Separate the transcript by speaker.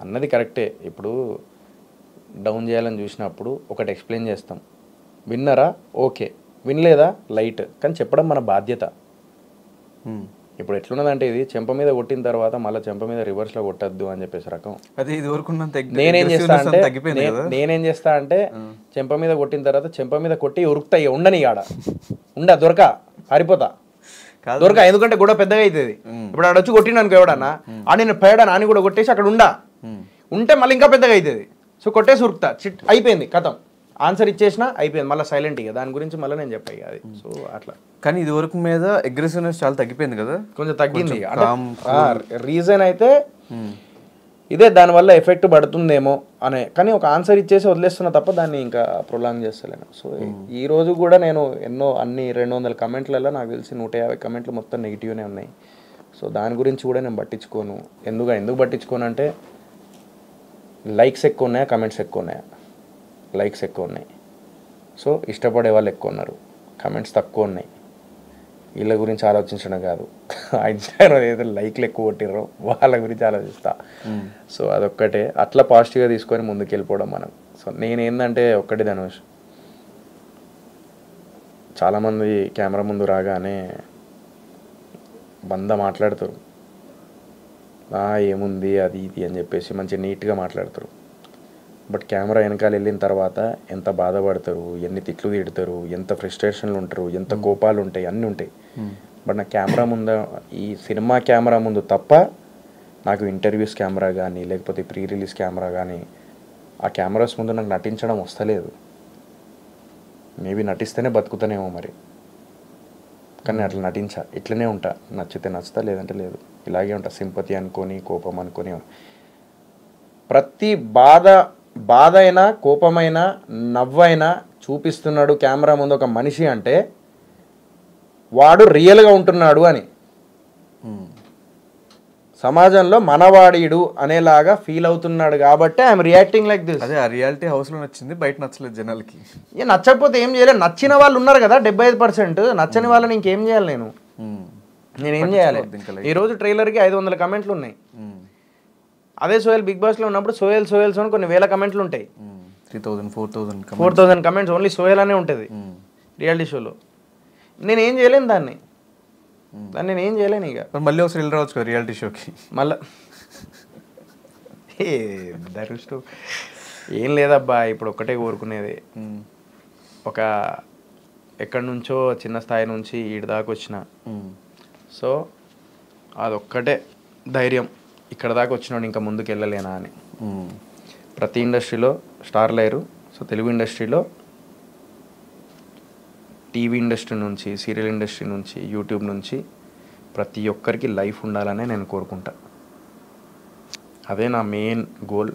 Speaker 1: అన్నది కరెక్టే. ఇప్పుడు డౌన్ చేయాలని చూసినప్పుడు ఒకటి ఎక్స్ప్లెయిన్ చేస్తాం. విన్నరా ఓకే, వినలేదా లైట్, కానీ చెప్పడం మన బాధ్యత. ఇప్పుడు ఎట్లున్నదంటే ఇది చెంప మీద కొట్టిన తర్వాత మళ్ళీ చెంప మీద రివర్స్లో కొట్టద్దు అని చెప్పేసి రకం.
Speaker 2: అది ఇది వరకు
Speaker 1: నేనేం చేస్తా అంటే చెంప మీద కొట్టిన తర్వాత చెంప మీద కొట్టి ఉరుకుతా, ఉండని ఆడ దొరక పారిపోతా, దొరక. ఎందుకంటే గొడవ పెద్దగా అవుతుంది. ఇప్పుడు ఆడ వచ్చి కొట్టిన అనుకో ఎవడన్నా, నేను పేడా నాని కూడా కొట్టేసి అక్కడ ఉంటే మళ్ళీ ఇంకా పెద్దగా అవుతుంది. సో కొట్టేసి ఉరుకుతా, అయిపోయింది కథం, ఆన్సర్ ఇచ్చేసినా అయిపోయింది, మళ్ళీ సైలెంట్. ఇక దాని గురించి మళ్ళీ నేను చెప్పాయి అది. సో అట్లా.
Speaker 2: కానీ ఇది వరకు మీద అగ్రెసివ్నెస్ చాలా తగ్గిపోయింది కదా,
Speaker 1: కొంచెం తగ్గింది. రీజన్ అయితే ఇదే, దానివల్ల ఎఫెక్ట్ పడుతుందేమో అనే, కానీ ఒక ఆన్సర్ ఇచ్చేసి వదిలేస్తున్నా తప్ప దాన్ని ఇంకా ప్రొలాంగ్ చేస్తలేను. సో ఈ రోజు కూడా నేను అన్ని 200 కమెంట్లలో నాకు తెలిసి 150 కమెంట్లు మొత్తం నెగిటివ్నే ఉన్నాయి. సో దాని గురించి కూడా నేను పట్టించుకోను. ఎందుకు పట్టించుకోను అంటే లైక్స్ ఎక్కువ ఉన్నాయా, కమెంట్స్ ఎక్కువ ఉన్నాయా? లైక్స్ ఎక్కువ ఉన్నాయి. సో ఇష్టపడే వాళ్ళు ఎక్కువ ఉన్నారు, కమెంట్స్ తక్కువ ఉన్నాయి. వీళ్ళ గురించి ఆలోచించడం కాదు, ఇన్స్టాగ్రామ్ ఏదైతే లైక్లు ఎక్కువ కొట్టిర్రో వాళ్ళ గురించి ఆలోచిస్తా. సో అదొక్కటే, అట్లా పాజిటివ్గా తీసుకొని ముందుకు వెళ్ళిపోవడం మనం. సో నేనేందంటే ఒక్కటి ధనుష్, చాలామంది కెమెరా ముందు రాగానే మాట్లాడతారు, ఏముంది అది ఇది అని చెప్పేసి మంచి నీట్గా మాట్లాడతారు. బట్ కెమెరా వెనకాల వెళ్ళిన తర్వాత ఎంత బాధపడతారు, ఎన్ని తిట్లు తిడతారు, ఎంత ఫ్రస్ట్రేషన్లు ఉంటారు, ఎంత కోపాలు ఉంటాయి, అన్నీ ఉంటాయి. బట్ నా కెమెరా ముందు, ఈ సినిమా కెమెరా ముందు తప్ప నాకు ఇంటర్వ్యూస్ కెమెరా కానీ లేకపోతే ప్రీ రిలీజ్ కెమెరా కానీ ఆ కెమెరాస్ ముందు నాకు నటించడం వస్తలేదు. మేబీ నటిస్తేనే బతుకుతానేమో మరి, కానీ అట్లా నటించా, ఇట్లనే ఉంటా. నచ్చితే నచ్చుతా, లేదంటే లేదు, ఇలాగే ఉంటా. సింపతి అనుకొని, కోపం అనుకొని, ప్రతి బాధ అయినా కోపమైనా నవ్వైనా చూపిస్తున్నాడు కెమెరా ముందు ఒక మనిషి అంటే వాడు రియల్గా ఉంటున్నాడు అని. సమాజంలో మనవాడీడు అనేలాగా ఫీల్ అవుతున్నాడు కాబట్టి ఐఎమ్ రియాక్టింగ్ లైక్ దిస్.
Speaker 2: అదే ఆ రియాలిటీ హౌస్లో నచ్చింది, బయట నచ్చలేదు జనాలకి.
Speaker 1: నచ్చకపోతే ఏం చేయలేదు. నచ్చిన వాళ్ళు ఉన్నారు కదా 75%, నచ్చని వాళ్ళని ఇంకేం చేయాలి? నేనేం చేయాలి? ఈరోజు ట్రైలర్కి 500 కమెంట్లు ఉన్నాయి. అదే సోహెల్ బిగ్ బాస్లో ఉన్నప్పుడు సోహెల్ కొన్ని వేల కమెంట్లు ఉంటాయి. 4,000 కమెంట్స్ ఓన్లీ సోహెల్ అనే ఉంటుంది రియాలిటీ షోలో. నేనేం చేయలేను దాన్ని నేనేం చేయలేను. ఇక
Speaker 2: మళ్ళీ ఒకసారి వెళ్ళి రావచ్చు కదా రియాలిటీ షోకి.
Speaker 1: మళ్ళా ఏం లేదబ్బా, ఇప్పుడు ఒక్కటే కోరుకునేది, ఒక ఎక్కడి నుంచో చిన్న స్థాయి నుంచి ఈడి దాకా వచ్చిన. సో అదొక్కటే ధైర్యం, ఇక్కడ దాకా వచ్చినాడు ఇంకా ముందుకు వెళ్ళలేనా అని. ప్రతి ఇండస్ట్రీలో స్టార్లు అయ్యారు. సో తెలుగు ఇండస్ట్రీలో, టీవీ ఇండస్ట్రీ నుంచి, సీరియల్ ఇండస్ట్రీ నుంచి, యూట్యూబ్ నుంచి ప్రతి ఒక్కరికి లైఫ్ ఉండాలనే నేను కోరుకుంటా. అదే నా మెయిన్ గోల్.